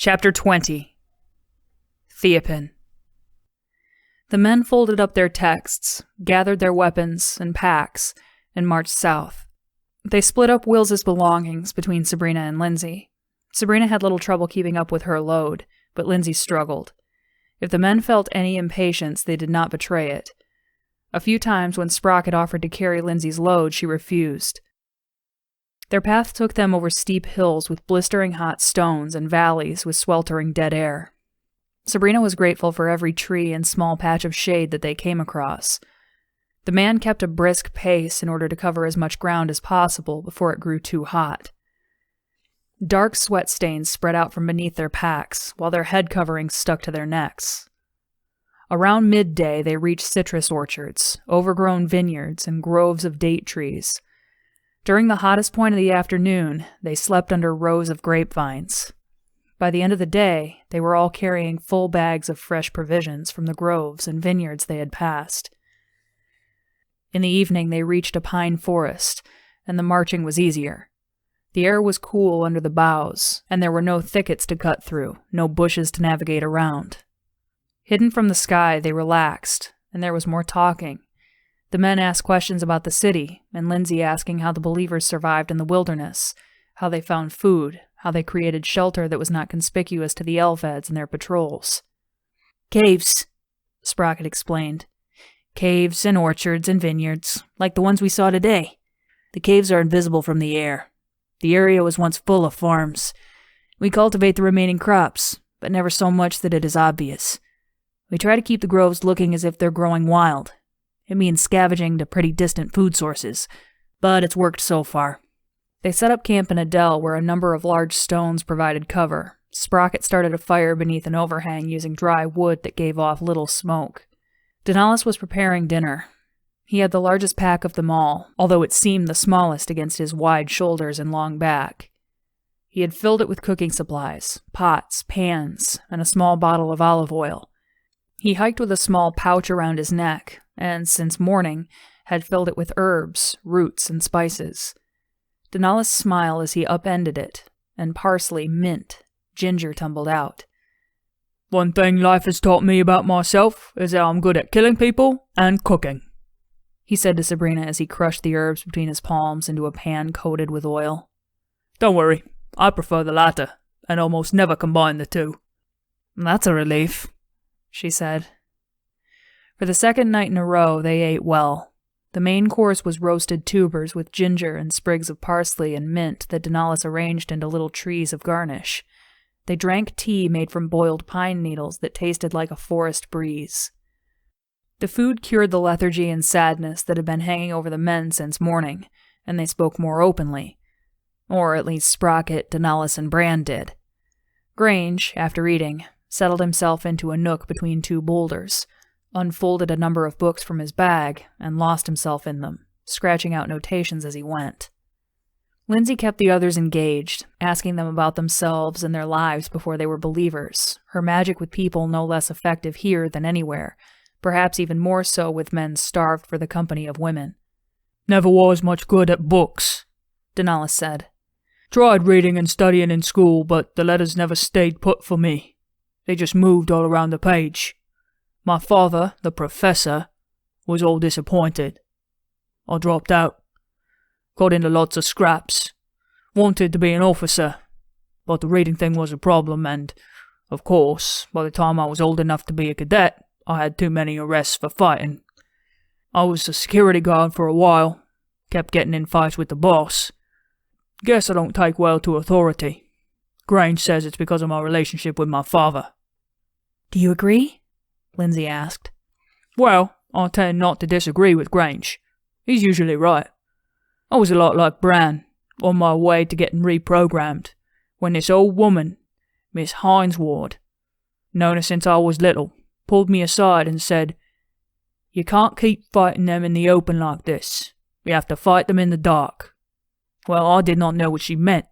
Chapter 20. Theopin. The men folded up their texts, gathered their weapons and packs, and marched south. They split up Will's belongings between Sabrina and Lindsay. Sabrina had little trouble keeping up with her load, but Lindsay struggled. If the men felt any impatience, they did not betray it. A few times when Sprocket offered to carry Lindsay's load, she refused. Their path took them over steep hills with blistering hot stones and valleys with sweltering dead air. Sabrina was grateful for every tree and small patch of shade that they came across. The man kept a brisk pace in order to cover as much ground as possible before it grew too hot. Dark sweat stains spread out from beneath their packs, while their head coverings stuck to their necks. Around midday they reached citrus orchards, overgrown vineyards, and groves of date trees. During the hottest point of the afternoon, they slept under rows of grapevines. By the end of the day, they were all carrying full bags of fresh provisions from the groves and vineyards they had passed. In the evening, they reached a pine forest, and the marching was easier. The air was cool under the boughs, and there were no thickets to cut through, no bushes to navigate around. Hidden from the sky, they relaxed, and there was more talking. The men asked questions about the city, and Lindsay asking how the believers survived in the wilderness, how they found food, how they created shelter that was not conspicuous to the Elfeds in their patrols. Caves, Sprocket explained. Caves and orchards and vineyards, like the ones we saw today. The caves are invisible from the air. The area was once full of farms. We cultivate the remaining crops, but never so much that it is obvious. We try to keep the groves looking as if they're growing wild. It means scavenging to pretty distant food sources, but it's worked so far. They set up camp in a dell where a number of large stones provided cover. Sprocket started a fire beneath an overhang using dry wood that gave off little smoke. Denalis was preparing dinner. He had the largest pack of them all, although it seemed the smallest against his wide shoulders and long back. He had filled it with cooking supplies, pots, pans, and a small bottle of olive oil. He hiked with a small pouch around his neck, and, since morning, had filled it with herbs, roots, and spices. Denalis smiled as he upended it, and parsley, mint, ginger tumbled out. One thing life has taught me about myself is how I'm good at killing people and cooking, he said to Sabrina as he crushed the herbs between his palms into a pan coated with oil. Don't worry, I prefer the latter, and almost never combine the two. That's a relief, she said. For the second night in a row, they ate well. The main course was roasted tubers with ginger and sprigs of parsley and mint that Denalis arranged into little trees of garnish. They drank tea made from boiled pine needles that tasted like a forest breeze. The food cured the lethargy and sadness that had been hanging over the men since morning, and they spoke more openly. Or at least Sprocket, Denalis, and Bran did. Grange, after eating, settled himself into a nook between two boulders, unfolded a number of books from his bag, and lost himself in them, scratching out notations as he went. Lindsay kept the others engaged, asking them about themselves and their lives before they were believers, her magic with people no less effective here than anywhere, perhaps even more so with men starved for the company of women. Never was much good at books, Denalis said. Tried reading and studying in school, but the letters never stayed put for me. They just moved all around the page. My father, the professor, was all disappointed. I dropped out. Got into lots of scraps. Wanted to be an officer, but the reading thing was a problem, and, of course, by the time I was old enough to be a cadet, I had too many arrests for fighting. I was a security guard for a while, kept getting in fights with the boss. Guess I don't take well to authority. Grange says it's because of my relationship with my father. Do you agree? Lindsay asked. Well, I tend not to disagree with Grange. He's usually right. I was a lot like Bran, on my way to getting reprogrammed, when this old woman, Miss Hinesward, known her since I was little, pulled me aside and said, "You can't keep fighting them in the open like this. You have to fight them in the dark." Well, I did not know what she meant.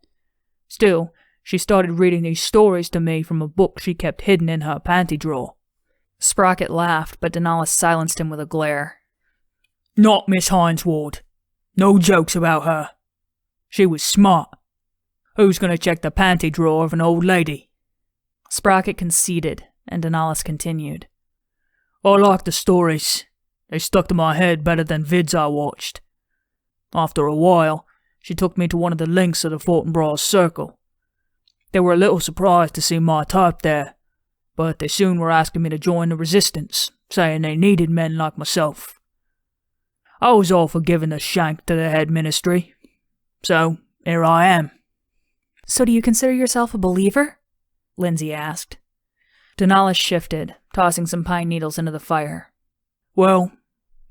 Still, she started reading these stories to me from a book she kept hidden in her panty drawer. Sprocket laughed, but Denalis silenced him with a glare. Not Miss Hinesward. No jokes about her. She was smart. Who's going to check the panty drawer of an old lady? Sprocket conceded, and Denalis continued. I like the stories. They stuck to my head better than vids I watched. After a while, she took me to one of the links of the Fortinbras circle. They were a little surprised to see my type there, but they soon were asking me to join the resistance, saying they needed men like myself. I was all for giving a shank to the head ministry, so here I am. So do you consider yourself a believer? Lindsay asked. Denalis shifted, tossing some pine needles into the fire. Well,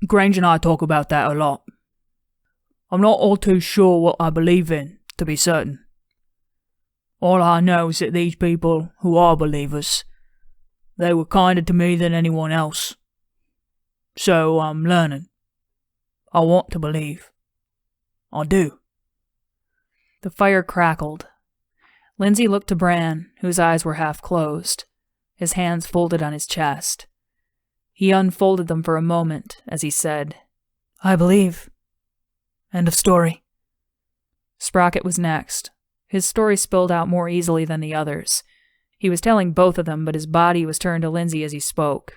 Grange and I talk about that a lot. I'm not all too sure what I believe in, to be certain. All I know is that these people who are believers, they were kinder to me than anyone else. So I'm learning. I want to believe. I do. The fire crackled. Lindsay looked to Bran, whose eyes were half closed, his hands folded on his chest. He unfolded them for a moment as he said, I believe. End of story. Sprocket was next. His story spilled out more easily than the others. He was telling both of them, but his body was turned to Lindsay as he spoke.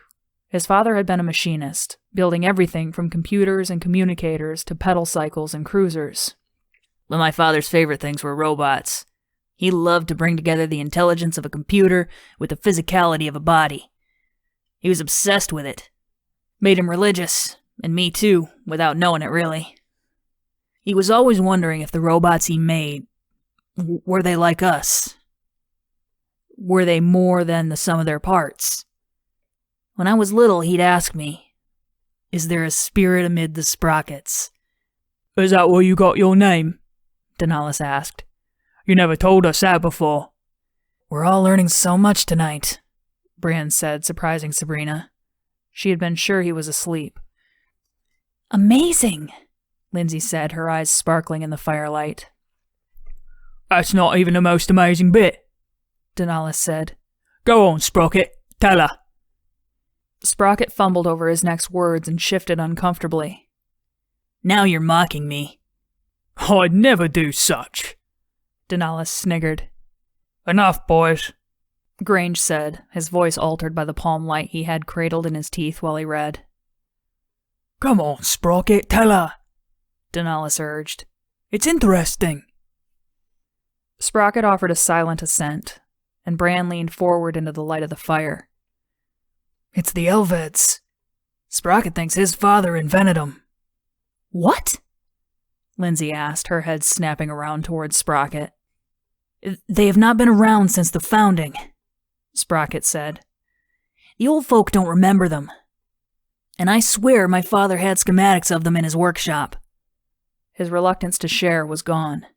His father had been a machinist, building everything from computers and communicators to pedal cycles and cruisers. But my father's favorite things were robots. He loved to bring together the intelligence of a computer with the physicality of a body. He was obsessed with it. Made him religious, and me too, without knowing it really. He was always wondering if the robots he made, were they like us? Were they more than the sum of their parts? When I was little, he'd ask me, is there a spirit amid the sprockets? Is that where you got your name? Denalis asked. You never told us that before. We're all learning so much tonight, Bran said, surprising Sabrina. She had been sure he was asleep. Amazing, Lindsay said, her eyes sparkling in the firelight. That's not even the most amazing bit, Denalis said. Go on, Sprocket, tell her. Sprocket fumbled over his next words and shifted uncomfortably. Now you're mocking me. I'd never do such, Denalis sniggered. Enough, boys, Grange said, his voice altered by the palm light he had cradled in his teeth while he read. Come on, Sprocket, tell her, Denalis urged. It's interesting. Sprocket offered a silent assent, and Bran leaned forward into the light of the fire. It's the Elveds. Sprocket thinks his father invented them. What? Lindsay asked, her head snapping around towards Sprocket. They have not been around since the founding, Sprocket said. The old folk don't remember them. And I swear my father had schematics of them in his workshop. His reluctance to share was gone.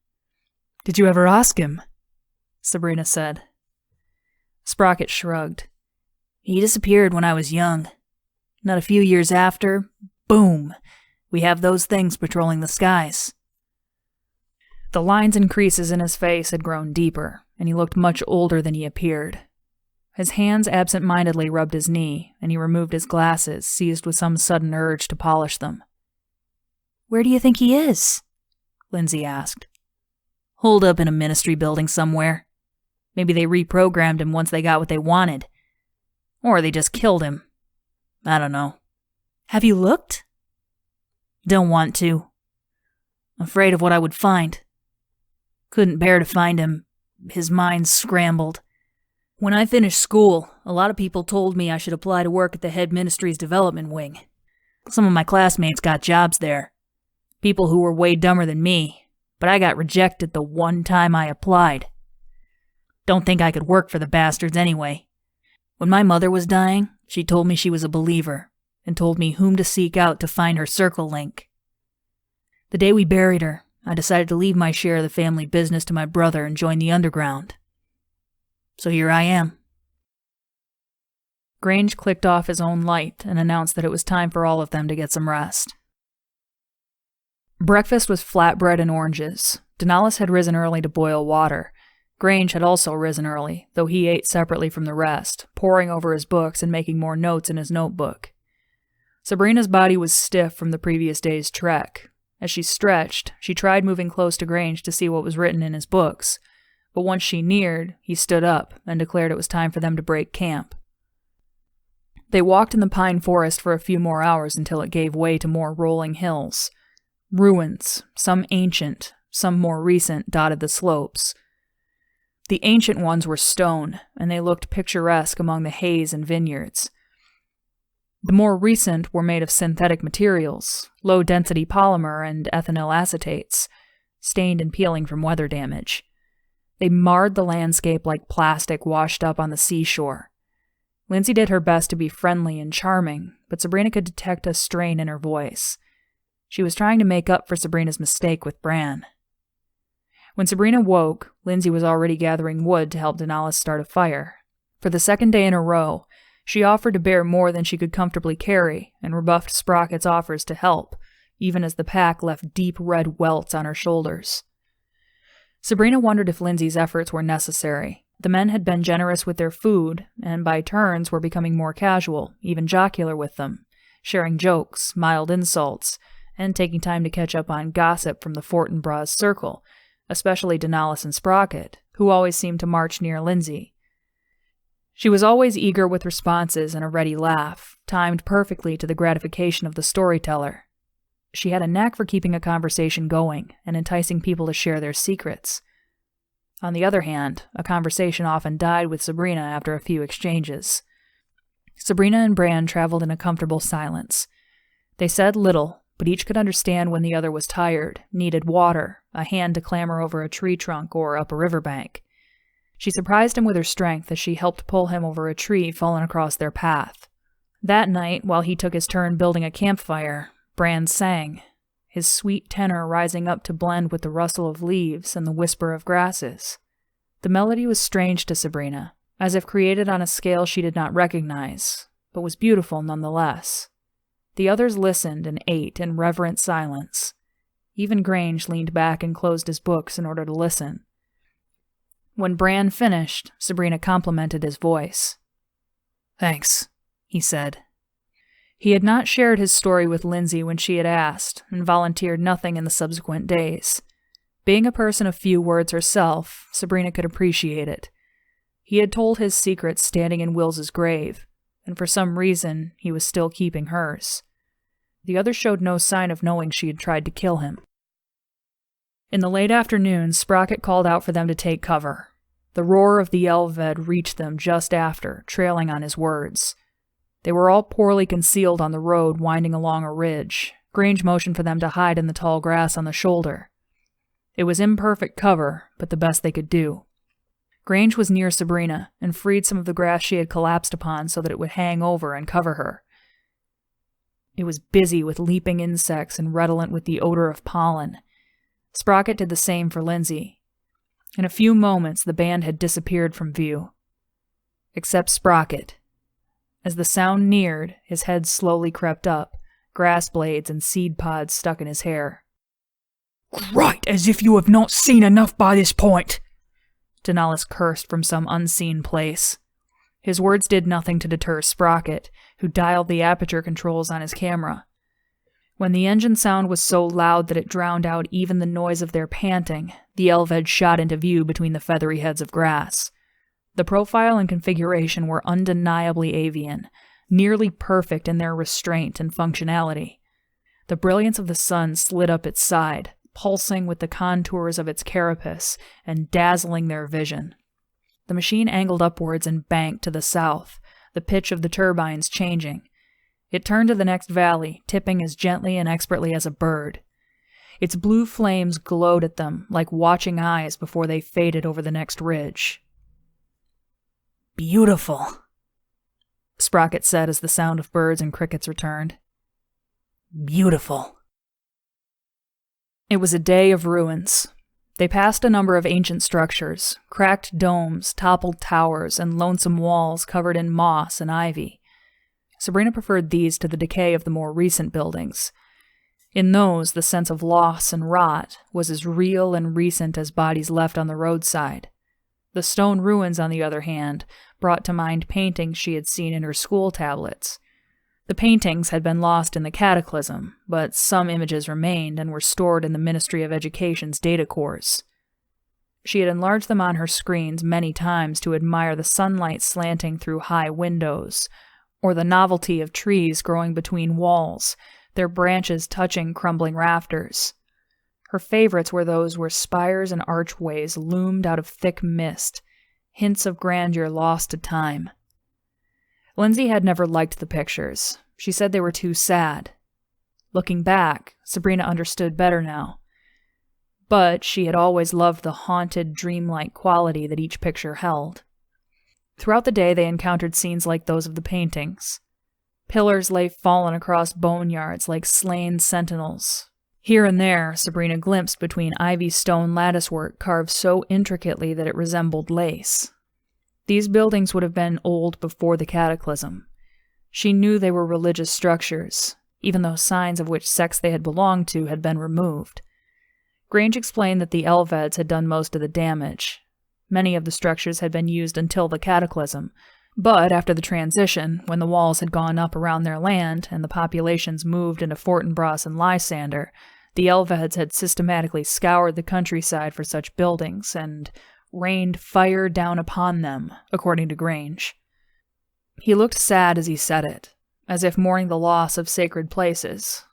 Did you ever ask him? Sabrina said. Sprocket shrugged. He disappeared when I was young. Not a few years after, boom, we have those things patrolling the skies. The lines and creases in his face had grown deeper, and he looked much older than he appeared. His hands absent-mindedly rubbed his knee, and he removed his glasses, seized with some sudden urge to polish them. Where do you think he is? Lindsay asked. Holed up in a ministry building somewhere. Maybe they reprogrammed him once they got what they wanted. Or they just killed him. I don't know. Have you looked? Don't want to. Afraid of what I would find. Couldn't bear to find him. His mind scrambled. When I finished school, a lot of people told me I should apply to work at the head ministry's development wing. Some of my classmates got jobs there. People who were way dumber than me, but I got rejected the one time I applied. Don't think I could work for the bastards anyway. When my mother was dying, she told me she was a believer, and told me whom to seek out to find her circle link. The day we buried her, I decided to leave my share of the family business to my brother and join the underground. So here I am. Grange clicked off his own light and announced that it was time for all of them to get some rest. Breakfast was flatbread and oranges. Denalis had risen early to boil water. Grange had also risen early, though he ate separately from the rest, poring over his books and making more notes in his notebook. Sabrina's body was stiff from the previous day's trek. As she stretched, she tried moving close to Grange to see what was written in his books, but once she neared, he stood up and declared it was time for them to break camp. They walked in the pine forest for a few more hours until it gave way to more rolling hills. Ruins, some ancient, some more recent, dotted the slopes. The ancient ones were stone, and they looked picturesque among the haze and vineyards. The more recent were made of synthetic materials, low-density polymer and ethynyl acetates, stained and peeling from weather damage. They marred the landscape like plastic washed up on the seashore. Lindsay did her best to be friendly and charming, but Sabrina could detect a strain in her voice. She was trying to make up for Sabrina's mistake with Bran. When Sabrina woke, Lindsay was already gathering wood to help Denali start a fire. For the second day in a row, she offered to bear more than she could comfortably carry and rebuffed Sprocket's offers to help, even as the pack left deep red welts on her shoulders. Sabrina wondered if Lindsay's efforts were necessary. The men had been generous with their food, and by turns were becoming more casual, even jocular with them, sharing jokes, mild insults, and taking time to catch up on gossip from the Fortinbras circle, especially Denali and Sprocket, who always seemed to march near Lindsay. She was always eager with responses and a ready laugh, timed perfectly to the gratification of the storyteller. She had a knack for keeping a conversation going and enticing people to share their secrets. On the other hand, a conversation often died with Sabrina after a few exchanges. Sabrina and Bran traveled in a comfortable silence. They said little, but each could understand when the other was tired, needed water, a hand to clamber over a tree trunk or up a riverbank. She surprised him with her strength as she helped pull him over a tree fallen across their path. That night, while he took his turn building a campfire, Bran sang, his sweet tenor rising up to blend with the rustle of leaves and the whisper of grasses. The melody was strange to Sabrina, as if created on a scale she did not recognize, but was beautiful nonetheless. The others listened and ate in reverent silence. Even Grange leaned back and closed his books in order to listen. When Bran finished, Sabrina complimented his voice. "Thanks," he said. He had not shared his story with Lindsay when she had asked, and volunteered nothing in the subsequent days. Being a person of few words herself, Sabrina could appreciate it. He had told his secrets standing in Wills's grave, and for some reason he was still keeping hers. The other showed no sign of knowing she had tried to kill him. In the late afternoon, Sprocket called out for them to take cover. The roar of the Elved reached them just after, trailing on his words. They were all poorly concealed on the road winding along a ridge. Grange motioned for them to hide in the tall grass on the shoulder. It was imperfect cover, but the best they could do. Grange was near Sabrina, and freed some of the grass she had collapsed upon so that it would hang over and cover her. It was busy with leaping insects and redolent with the odor of pollen. Sprocket did the same for Lindsay. In a few moments, the band had disappeared from view. Except Sprocket. As the sound neared, his head slowly crept up, grass blades and seed pods stuck in his hair. "Right, as if you have not seen enough by this point!" Denali cursed from some unseen place. His words did nothing to deter Sprocket, who dialed the aperture controls on his camera. When the engine sound was so loud that it drowned out even the noise of their panting, the Elved shot into view between the feathery heads of grass. The profile and configuration were undeniably avian, nearly perfect in their restraint and functionality. The brilliance of the sun slid up its side, pulsing with the contours of its carapace and dazzling their vision. The machine angled upwards and banked to the south, the pitch of the turbines changing. It turned to the next valley, tipping as gently and expertly as a bird. Its blue flames glowed at them like watching eyes before they faded over the next ridge. "Beautiful," Sprocket said as the sound of birds and crickets returned. "Beautiful." It was a day of ruins. They passed a number of ancient structures, cracked domes, toppled towers, and lonesome walls covered in moss and ivy. Sabrina preferred these to the decay of the more recent buildings. In those, the sense of loss and rot was as real and recent as bodies left on the roadside. The stone ruins, on the other hand, brought to mind paintings she had seen in her school tablets. The paintings had been lost in the cataclysm, but some images remained and were stored in the Ministry of Education's data cores. She had enlarged them on her screens many times to admire the sunlight slanting through high windows, or the novelty of trees growing between walls, their branches touching crumbling rafters. Her favorites were those where spires and archways loomed out of thick mist, hints of grandeur lost to time. Lindsay had never liked the pictures. She said they were too sad. Looking back, Sabrina understood better now. But she had always loved the haunted, dreamlike quality that each picture held. Throughout the day, they encountered scenes like those of the paintings. Pillars lay fallen across boneyards like slain sentinels. Here and there, Sabrina glimpsed between ivy stone latticework carved so intricately that it resembled lace. These buildings would have been old before the cataclysm. She knew they were religious structures, even though signs of which sects they had belonged to had been removed. Grange explained that the Elveds had done most of the damage. Many of the structures had been used until the cataclysm, but after the transition, when the walls had gone up around their land and the populations moved into Fortinbras and Lysander, the Elveds had systematically scoured the countryside for such buildings and rained fire down upon them, according to Grange. He looked sad as he said it, as if mourning the loss of sacred places,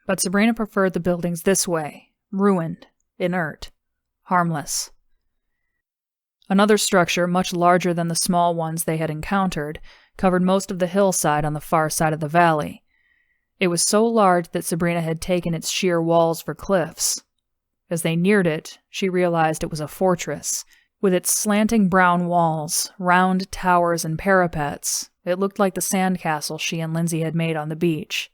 but Sabrina preferred the buildings this way, ruined, inert, harmless. Another structure, much larger than the small ones they had encountered, covered most of the hillside on the far side of the valley. It was so large that Sabrina had taken its sheer walls for cliffs. As they neared it, she realized it was a fortress. With its slanting brown walls, round towers, and parapets, it looked like the sandcastle she and Lindsay had made on the beach.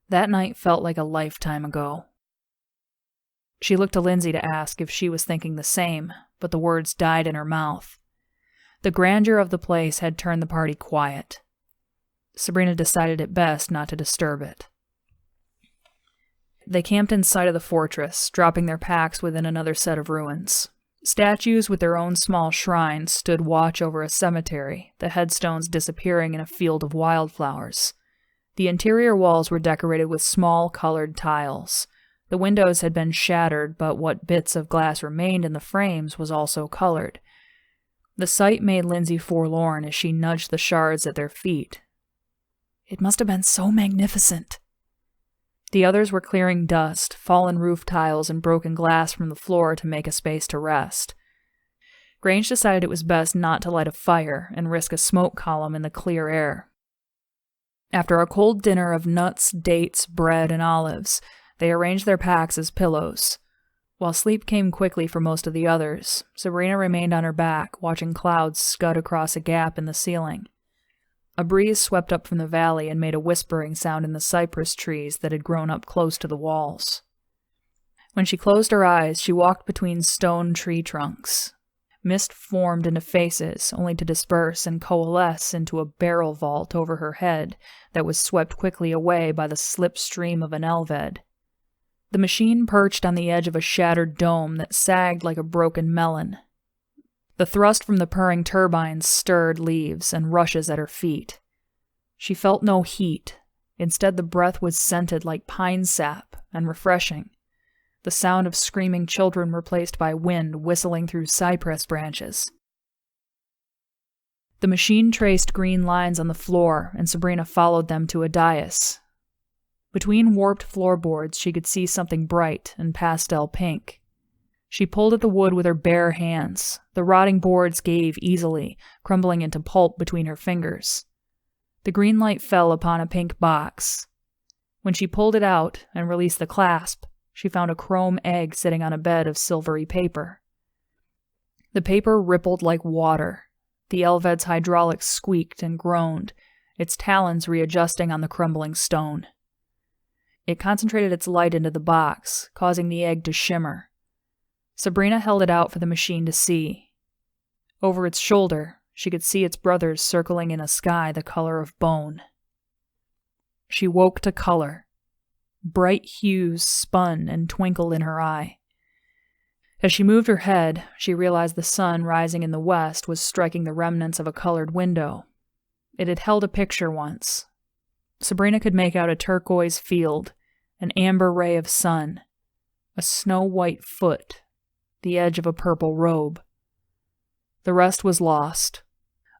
That night felt like a lifetime ago. She looked to Lindsay to ask if she was thinking the same, but the words died in her mouth. The grandeur of the place had turned the party quiet. Sabrina decided it best not to disturb it. They camped in sight of the fortress, dropping their packs within another set of ruins. Statues with their own small shrines stood watch over a cemetery, the headstones disappearing in a field of wildflowers. The interior walls were decorated with small colored tiles. The windows had been shattered, but what bits of glass remained in the frames was also colored. The sight made Lindsay forlorn as she nudged the shards at their feet. It must have been so magnificent. The others were clearing dust, fallen roof tiles, and broken glass from the floor to make a space to rest. Grange decided it was best not to light a fire and risk a smoke column in the clear air. After a cold dinner of nuts, dates, bread, and olives, they arranged their packs as pillows. While sleep came quickly for most of the others, Sabrina remained on her back, watching clouds scud across a gap in the ceiling. A breeze swept up from the valley and made a whispering sound in the cypress trees that had grown up close to the walls. When she closed her eyes, she walked between stone tree trunks. Mist formed into faces, only to disperse and coalesce into a barrel vault over her head that was swept quickly away by the slipstream of an Elved. The machine perched on the edge of a shattered dome that sagged like a broken melon. The thrust from the purring turbines stirred leaves and rushes at her feet. She felt no heat. Instead, the breath was scented like pine sap and refreshing. The sound of screaming children replaced by wind whistling through cypress branches. The machine traced green lines on the floor, and Sabrina followed them to a dais. Between warped floorboards, she could see something bright and pastel pink. She pulled at the wood with her bare hands. The rotting boards gave easily, crumbling into pulp between her fingers. The green light fell upon a pink box. When she pulled it out and released the clasp, she found a chrome egg sitting on a bed of silvery paper. The paper rippled like water. The Elved's hydraulics squeaked and groaned, its talons readjusting on the crumbling stone. It concentrated its light into the box, causing the egg to shimmer. Sabrina held it out for the machine to see. Over its shoulder, she could see its brothers circling in a sky the color of bone. She woke to color. Bright hues spun and twinkled in her eye. As she moved her head, she realized the sun rising in the west was striking the remnants of a colored window. It had held a picture once. Sabrina could make out a turquoise field, an amber ray of sun, a snow-white foot, the edge of a purple robe. The rest was lost.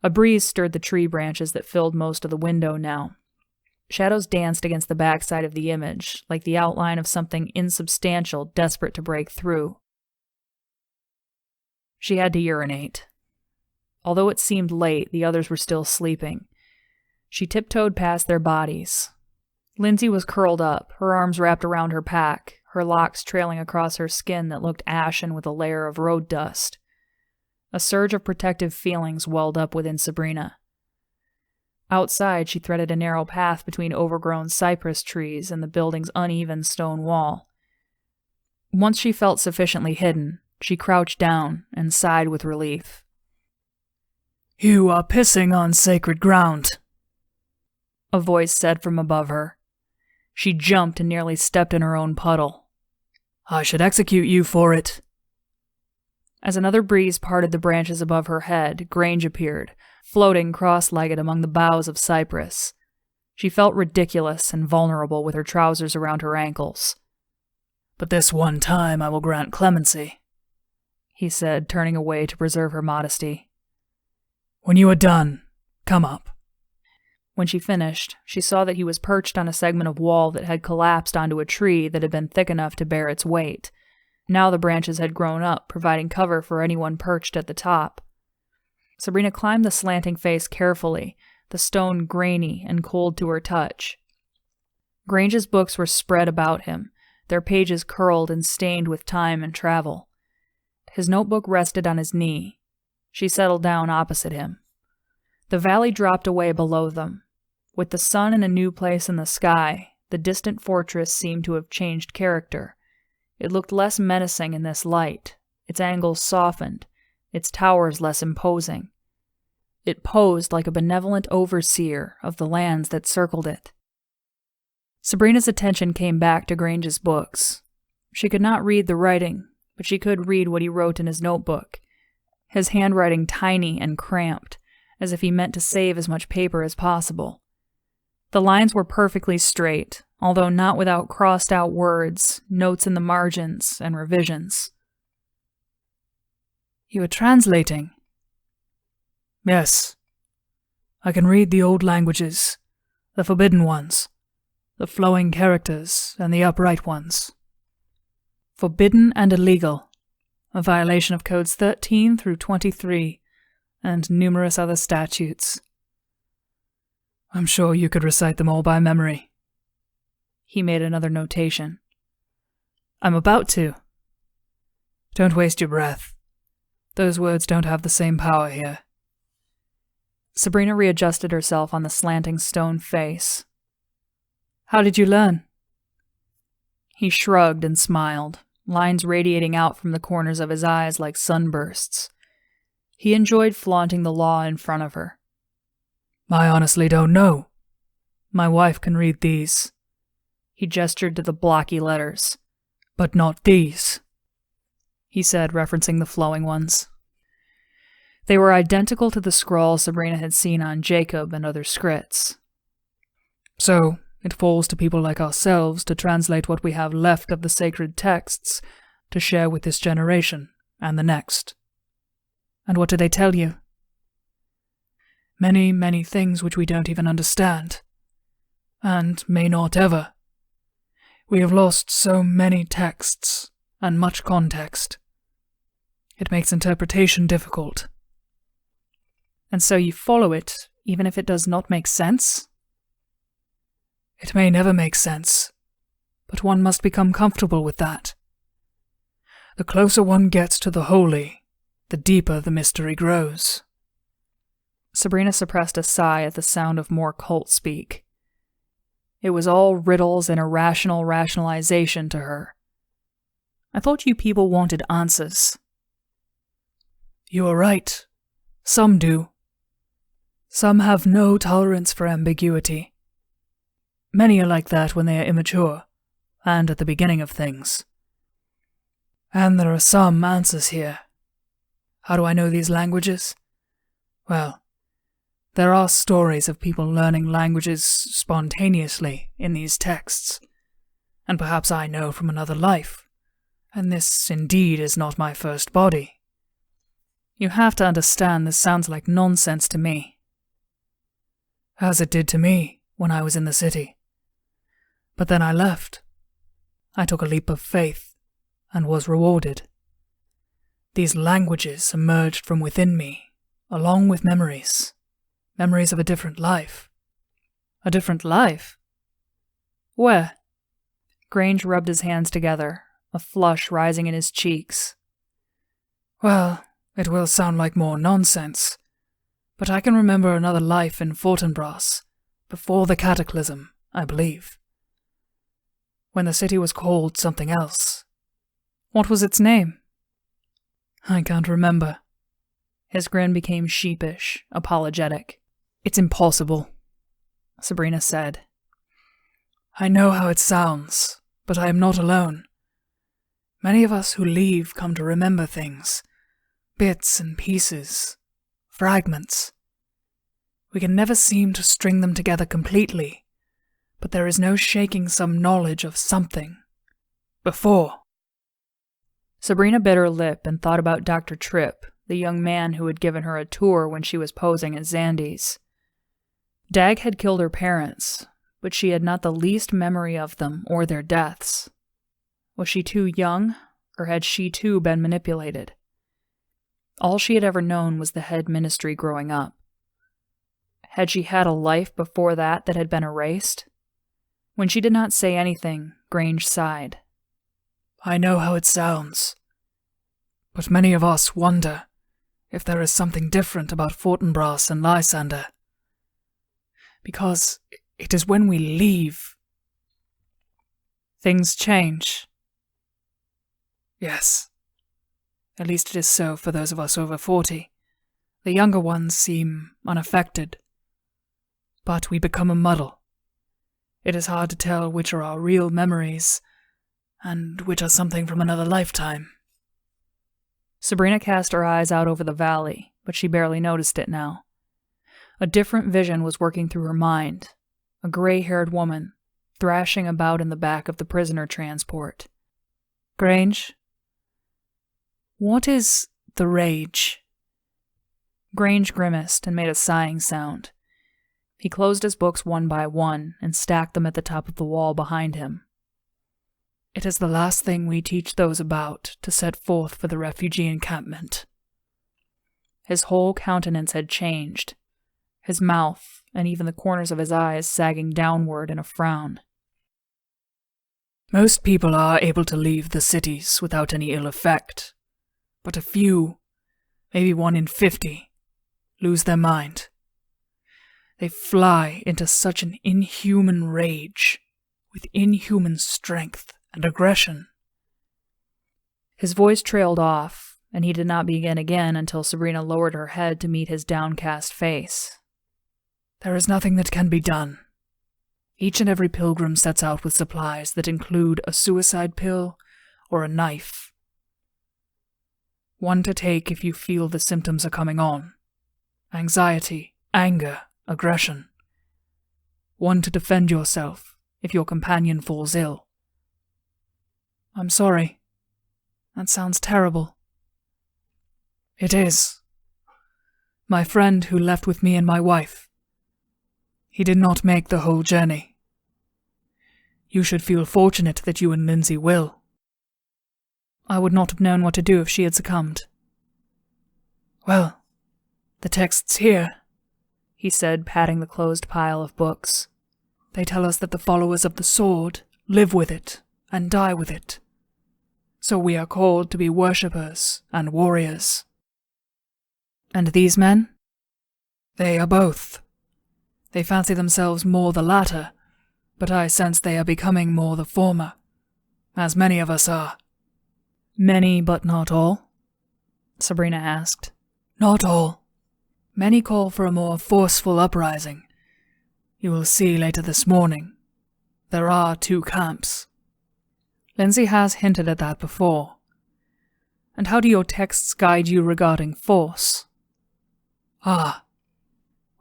A breeze stirred the tree branches that filled most of the window now. Shadows danced against the backside of the image, like the outline of something insubstantial desperate to break through. She had to urinate. Although it seemed late, the others were still sleeping. She tiptoed past their bodies. Lindsay was curled up, her arms wrapped around her pack, her locks trailing across her skin that looked ashen with a layer of road dust. A surge of protective feelings welled up within Sabrina. Outside, she threaded a narrow path between overgrown cypress trees and the building's uneven stone wall. Once she felt sufficiently hidden, she crouched down and sighed with relief. "You are pissing on sacred ground," a voice said from above her. She jumped and nearly stepped in her own puddle. "I should execute you for it." As another breeze parted the branches above her head, Grange appeared, floating cross-legged among the boughs of cypress. She felt ridiculous and vulnerable with her trousers around her ankles. "But this one time I will grant clemency," he said, turning away to preserve her modesty. "When you are done, come up." When she finished, she saw that he was perched on a segment of wall that had collapsed onto a tree that had been thick enough to bear its weight. Now the branches had grown up, providing cover for anyone perched at the top. Sabrina climbed the slanting face carefully, the stone grainy and cold to her touch. Grange's books were spread about him, their pages curled and stained with time and travel. His notebook rested on his knee. She settled down opposite him. The valley dropped away below them. With the sun in a new place in the sky, the distant fortress seemed to have changed character. It looked less menacing in this light, its angles softened, its towers less imposing. It posed like a benevolent overseer of the lands that circled it. Sabrina's attention came back to Grange's books. She could not read the writing, but she could read what he wrote in his notebook, his handwriting tiny and cramped, as if he meant to save as much paper as possible. The lines were perfectly straight, although not without crossed-out words, notes in the margins, and revisions. "You are translating?" "Yes. I can read the old languages, the forbidden ones, the flowing characters, and the upright ones." Forbidden and illegal, a violation of codes 13 through 23, and numerous other statutes. "I'm sure you could recite them all by memory." He made another notation. "I'm about to." "Don't waste your breath. Those words don't have the same power here." Sabrina readjusted herself on the slanting stone face. "How did you learn?" He shrugged and smiled, lines radiating out from the corners of his eyes like sunbursts. He enjoyed flaunting the law in front of her. "I honestly don't know. My wife can read these." He gestured to the blocky letters. "But not these," he said, referencing the flowing ones. They were identical to the scrawls Sabrina had seen on Jacob and other scripts. "So, it falls to people like ourselves to translate what we have left of the sacred texts to share with this generation and the next." "And what do they tell you?" "Many, many things which we don't even understand, and may not ever. We have lost so many texts and much context. It makes interpretation difficult." "And so you follow it, even if it does not make sense?" "It may never make sense, but one must become comfortable with that. The closer one gets to the holy, the deeper the mystery grows." Sabrina suppressed a sigh at the sound of more cult speak. It was all riddles and irrational rationalization to her. "I thought you people wanted answers." "You are right. Some do. Some have no tolerance for ambiguity. Many are like that when they are immature, and at the beginning of things. And there are some answers here. How do I know these languages? Well, there are stories of people learning languages spontaneously in these texts, and perhaps I know from another life, And this indeed is not my first body. You have to understand this sounds like nonsense to me. As it did to me when I was in the city. But then I left. I took a leap of faith and was rewarded. These languages emerged from within me, along with memories. Memories of a different life. A different life? Where? Grange rubbed his hands together, a flush rising in his cheeks. Well, it will sound like more nonsense, but I can remember another life in Fortinbras, before the cataclysm, I believe. When the city was called something else. What was its name? I can't remember. His grin became sheepish, apologetic. It's impossible, Sabrina said. I know how it sounds, but I am not alone. Many of us who leave come to remember things. Bits and pieces. Fragments. We can never seem to string them together completely, but there is no shaking some knowledge of something. Before. Sabrina bit her lip and thought about Dr. Tripp, the young man who had given her a tour when she was posing as Xandes. Dag had killed her parents, but she had not the least memory of them or their deaths. Was she too young, or had she too been manipulated? All she had ever known was the head ministry growing up. Had she had a life before that had been erased? When she did not say anything, Grange sighed. I know how it sounds. But many of us wonder if there is something different about Fortinbras and Lysander. Because it is when we leave. Things change. Yes. At least it is so for those of us over 40. The younger ones seem unaffected. But we become a muddle. It is hard to tell which are our real memories, and which are something from another lifetime. Sabrina cast her eyes out over the valley, but she barely noticed it now. A different vision was working through her mind, a gray-haired woman, thrashing about in the back of the prisoner transport. Grange? What is the rage? Grange grimaced and made a sighing sound. He closed his books one by one and stacked them at the top of the wall behind him. It is the last thing we teach those about to set forth for the refugee encampment. His whole countenance had changed, his mouth and even the corners of his eyes sagging downward in a frown. Most people are able to leave the cities without any ill effect, but a few, maybe 1 in 50, lose their mind. They fly into such an inhuman rage, with inhuman strength and aggression. His voice trailed off, and he did not begin again until Sabrina lowered her head to meet his downcast face. There is nothing that can be done. Each and every pilgrim sets out with supplies that include a suicide pill or a knife. One to take if you feel the symptoms are coming on. Anxiety, anger, aggression. One to defend yourself if your companion falls ill. I'm sorry. That sounds terrible. It is. My friend who left with me and my wife. He did not make the whole journey. You should feel fortunate that you and Lindsay will. I would not have known what to do if she had succumbed. Well, the texts here, he said, patting the closed pile of books. They tell us that the followers of the sword live with it and die with it. So we are called to be worshippers and warriors. And these men? They are both. They fancy themselves more the latter, but I sense they are becoming more the former, as many of us are. Many, but not all? Sabrina asked. Not all. Many call for a more forceful uprising. You will see later this morning. There are 2 camps. Lindsay has hinted at that before. And how do your texts guide you regarding force? Ah.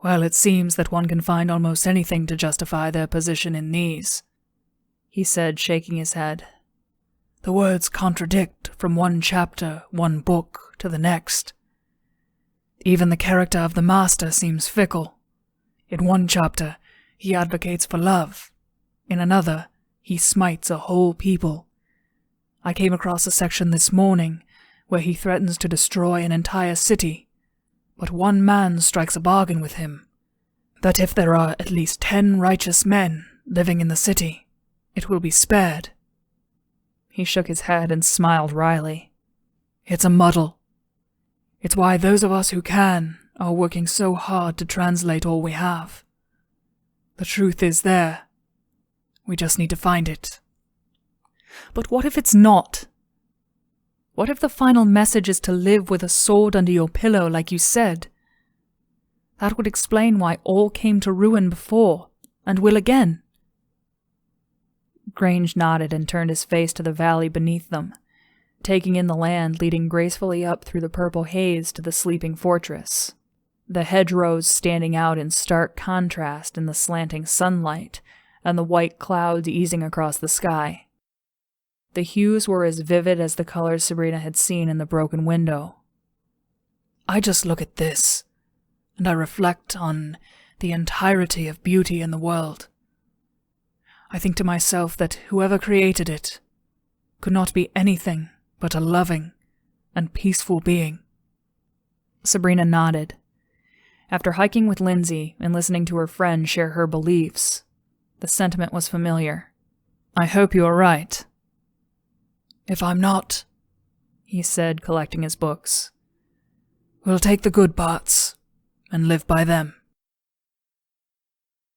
Well, it seems that one can find almost anything to justify their position in these, he said, shaking his head. The words contradict from one chapter, one book, to the next. Even the character of the master seems fickle. In one chapter, he advocates for love. In another, he smites a whole people. I came across a section this morning where he threatens to destroy an entire city, but one man strikes a bargain with him, that if there are at least 10 righteous men living in the city, it will be spared. He shook his head and smiled wryly. It's a muddle. It's why those of us who can are working so hard to translate all we have. The truth is there. We just need to find it. But what if it's not? What if the final message is to live with a sword under your pillow, like you said? That would explain why all came to ruin before, and will again. Grange nodded and turned his face to the valley beneath them, taking in the land leading gracefully up through the purple haze to the sleeping fortress, the hedgerows standing out in stark contrast in the slanting sunlight, and the white clouds easing across the sky. The hues were as vivid as the colors Sabrina had seen in the broken window. I just look at this, and I reflect on the entirety of beauty in the world. I think to myself that whoever created it could not be anything but a loving and peaceful being. Sabrina nodded. After hiking with Lindsay and listening to her friend share her beliefs, the sentiment was familiar. I hope you are right. If I'm not, he said, collecting his books, we'll take the good parts and live by them.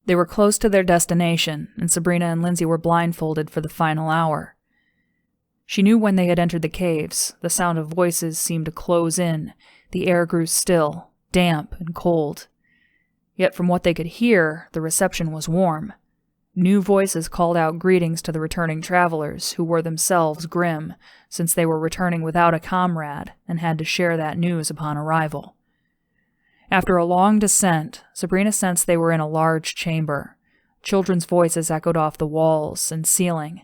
They were close to their destination, and Sabrina and Lindsay were blindfolded for the final hour. She knew when they had entered the caves, the sound of voices seemed to close in, the air grew still, damp and cold. Yet from what they could hear, the reception was warm. New voices called out greetings to the returning travelers, who were themselves grim, since they were returning without a comrade and had to share that news upon arrival. After a long descent, Sabrina sensed they were in a large chamber. Children's voices echoed off the walls and ceiling.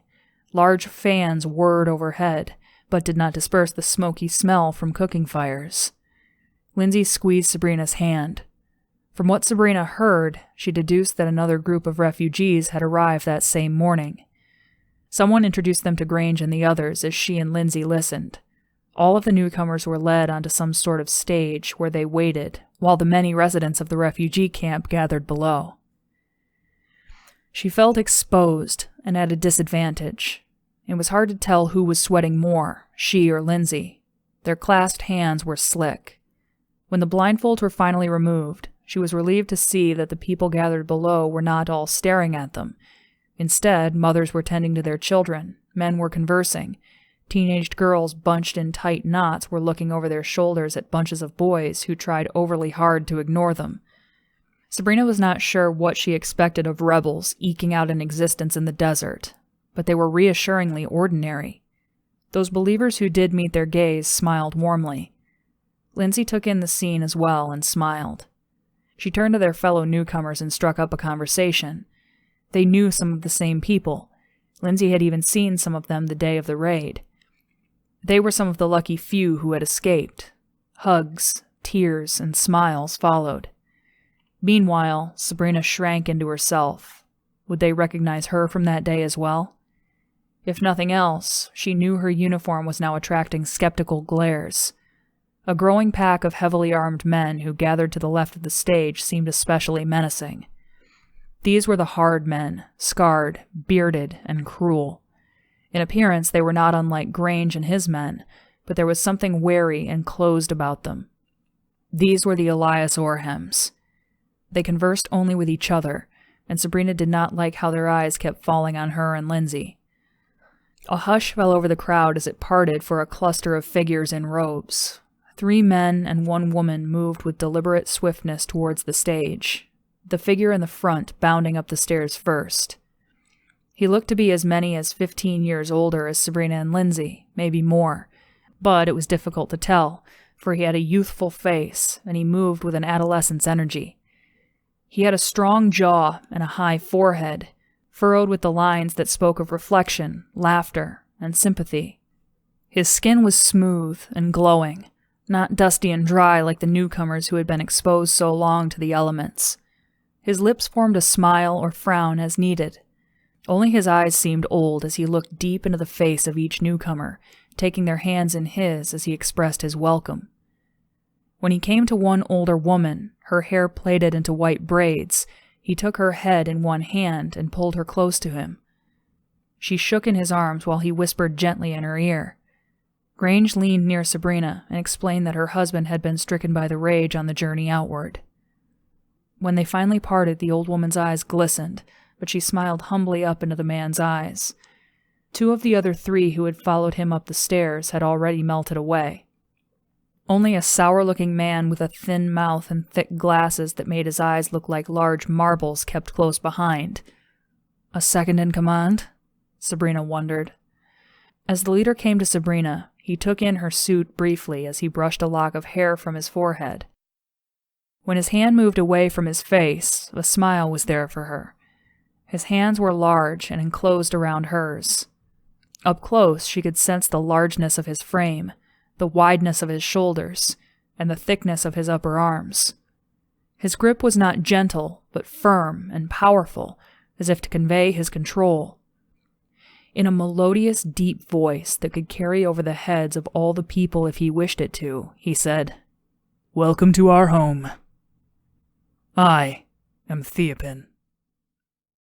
Large fans whirred overhead, but did not disperse the smoky smell from cooking fires. Lindsay squeezed Sabrina's hand. From what Sabrina heard, she deduced that another group of refugees had arrived that same morning. Someone introduced them to Grange and the others as she and Lindsay listened. All of the newcomers were led onto some sort of stage where they waited, while the many residents of the refugee camp gathered below. She felt exposed and at a disadvantage. It was hard to tell who was sweating more, she or Lindsay. Their clasped hands were slick. When the blindfolds were finally removed, she was relieved to see that the people gathered below were not all staring at them. Instead, mothers were tending to their children, men were conversing, teenaged girls bunched in tight knots were looking over their shoulders at bunches of boys who tried overly hard to ignore them. Sabrina was not sure what she expected of rebels eking out an existence in the desert, but they were reassuringly ordinary. Those believers who did meet their gaze smiled warmly. Lindsay took in the scene as well and smiled. She turned to their fellow newcomers and struck up a conversation. They knew some of the same people. Lindsay had even seen some of them the day of the raid. They were some of the lucky few who had escaped. Hugs, tears, and smiles followed. Meanwhile, Sabrina shrank into herself. Would they recognize her from that day as well? If nothing else, she knew her uniform was now attracting skeptical glares. A growing pack of heavily armed men who gathered to the left of the stage seemed especially menacing. These were the hard men, scarred, bearded, and cruel. In appearance, they were not unlike Grange and his men, but there was something wary and closed about them. These were the Elias Orhems. They conversed only with each other, and Sabrina did not like how their eyes kept falling on her and Lindsay. A hush fell over the crowd as it parted for a cluster of figures in robes. 3 men and 1 woman moved with deliberate swiftness towards the stage, the figure in the front bounding up the stairs first. He looked to be as many as 15 years older as Sabrina and Lindsay, maybe more, but it was difficult to tell, for he had a youthful face, and he moved with an adolescent's energy. He had a strong jaw and a high forehead, furrowed with the lines that spoke of reflection, laughter, and sympathy. His skin was smooth and glowing, not dusty and dry like the newcomers who had been exposed so long to the elements. His lips formed a smile or frown as needed. Only his eyes seemed old as he looked deep into the face of each newcomer, taking their hands in his as he expressed his welcome. When he came to one older woman, her hair plaited into white braids, he took her head in one hand and pulled her close to him. She shook in his arms while he whispered gently in her ear. Grange leaned near Sabrina and explained that her husband had been stricken by the rage on the journey outward. When they finally parted, the old woman's eyes glistened, but she smiled humbly up into the man's eyes. 2 of the other 3 who had followed him up the stairs had already melted away. Only a sour-looking man with a thin mouth and thick glasses that made his eyes look like large marbles kept close behind. A second in command? Sabrina wondered. As the leader came to Sabrina, he took in her suit briefly as he brushed a lock of hair from his forehead. When his hand moved away from his face, a smile was there for her. His hands were large and enclosed around hers. Up close, she could sense the largeness of his frame, the wideness of his shoulders, and the thickness of his upper arms. His grip was not gentle, but firm and powerful, as if to convey his control. In a melodious, deep voice that could carry over the heads of all the people if he wished it to, he said, "Welcome to our home. I am Theopin."